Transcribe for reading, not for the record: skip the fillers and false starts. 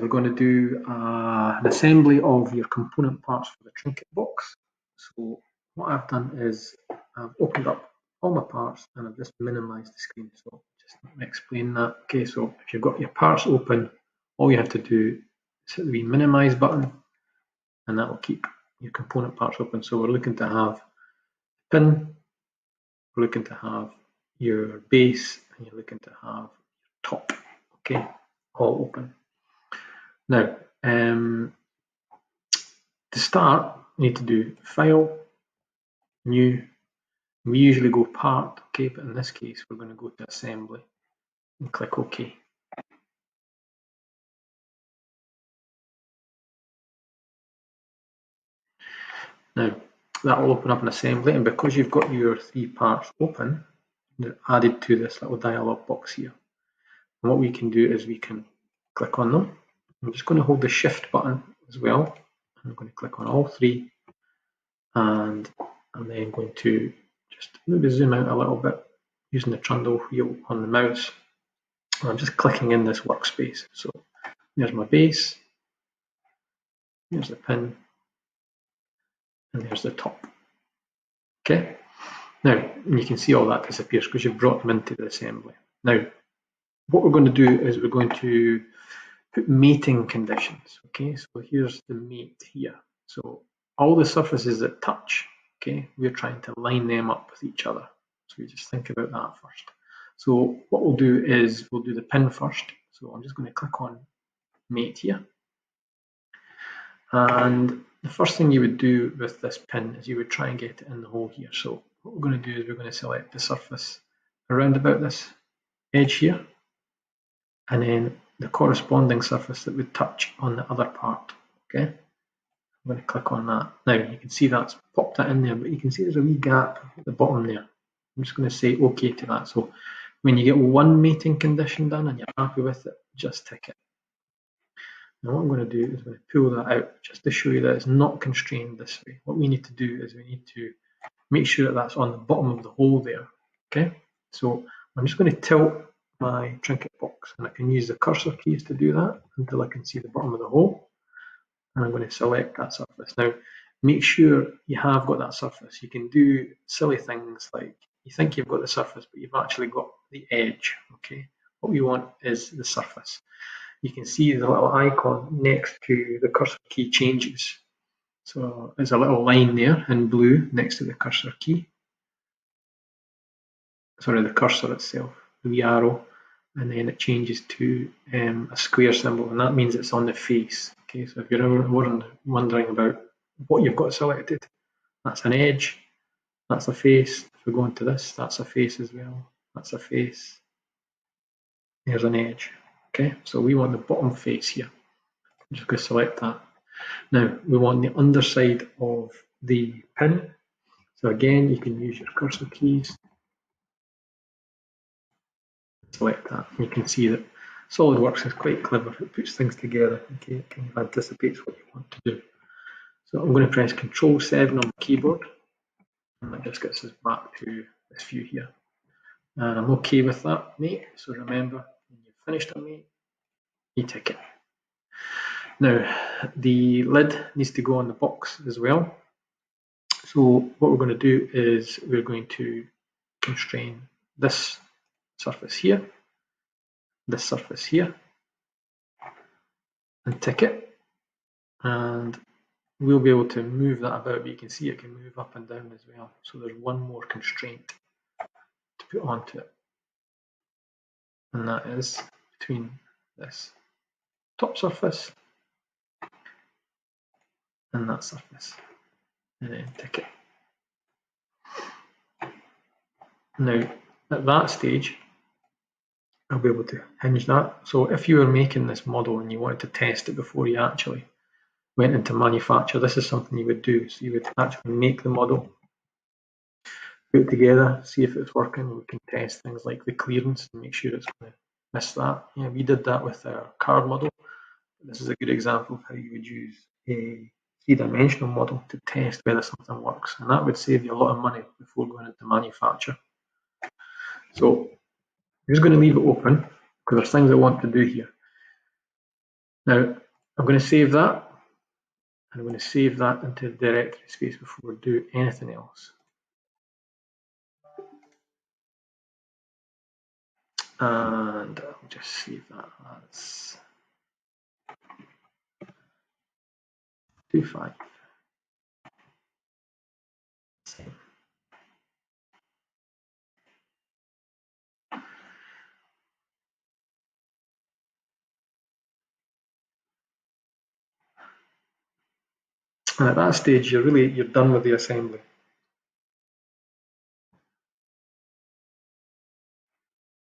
we're going to do an assembly of your component parts for the Trinkit box. So what I've done is I've opened up all my parts and I've just minimized the screen. So just let me explain that. Okay, so if you've got your parts open, all you have to do is hit the wee minimize button and that will keep your component parts open. So we're looking to have pin, we're looking to have your base, and you're looking to have your top. Okay, all open. Now, to start, you need to do File, New. We usually go Part, okay, but in this case, we're going to go to Assembly and click OK. Now, that will open up an assembly, and because you've got your 3 parts open, they're added to this little dialog box here. And what we can do is we can click on them. I'm just going to hold the Shift button as well. I'm going to click on all 3, and I'm then going to just maybe zoom out a little bit using the trundle wheel on the mouse. And I'm just clicking in this workspace. So there's my base, there's the pin, and there's the top. Okay. Now you can see all that disappears because you've brought them into the assembly. Now, what we're going to do is we're going to put mating conditions. Okay, so here's the mate here. So all the surfaces that touch, okay, we're trying to line them up with each other. So we just think about that first. So what we'll do is we'll do the pin first. So I'm just going to click on mate here. And the first thing you would do with this pin is you would try and get it in the hole here. So what we're going to do is we're going to select the surface around about this edge here, and then the corresponding surface that would touch on the other part. Okay, I'm going to click on that. Now you can see that's popped that in there, but you can see there's a wee gap at the bottom there. I'm just going to say OK to that. So when you get one mating condition done and you're happy with it, just tick it. Now what I'm going to do is I'm going to pull that out just to show you that it's not constrained this way. What we need to do is we need to make sure that that's on the bottom of the hole there. Okay, so I'm just going to tilt my Trinkit box, and I can use the cursor keys to do that until I can see the bottom of the hole, and I'm going to select that surface. Now make sure you have got that surface. You can do silly things like you think you've got the surface but you've actually got the edge. Okay, what we want is the surface. You can see the little icon next to the cursor key changes. So there's a little line there in blue next to the cursor key. Sorry, the cursor itself, the wee arrow, and then it changes to a square symbol, and that means it's on the face. Okay, so if you're ever wondering about what you've got selected, that's an edge, that's a face. If we go into this, that's a face as well, that's a face, there's an edge. Okay, so we want the bottom face here. I'm just going to select that. Now we want the underside of the pin. So again, you can use your cursor keys. Select that. You can see that SolidWorks is quite clever. It puts things together. Okay, it kind of anticipates what you want to do. So I'm going to press Control-7 on the keyboard, and that just gets us back to this view here. And I'm okay with that, mate. So remember, when you've finished a mate, you tick it. Now, the lid needs to go on the box as well. So what we're going to do is we're going to constrain this surface here, this surface here, and tick it. And we'll be able to move that about, but you can see it can move up and down as well. So there's one more constraint to put onto it, and that is between this top surface and that surface, and then tick it. Now at that stage I'll be able to hinge that. So if you were making this model and you wanted to test it before you actually went into manufacture, this is something you would do. So you would actually make the model, put it together, see if it's working. We can test things like the clearance and make sure it's going to miss that. Yeah, we did that with our card model. This is a good example of how you would use a three-dimensional model to test whether something works, and that would save you a lot of money before going into manufacture. So I'm just going to leave it open because there's things I want to do here. Now, I'm going to save that. I'm going to save that into the directory space before we do anything else. And I'll just save that as 25. Same. And at that stage, you're done with the assembly.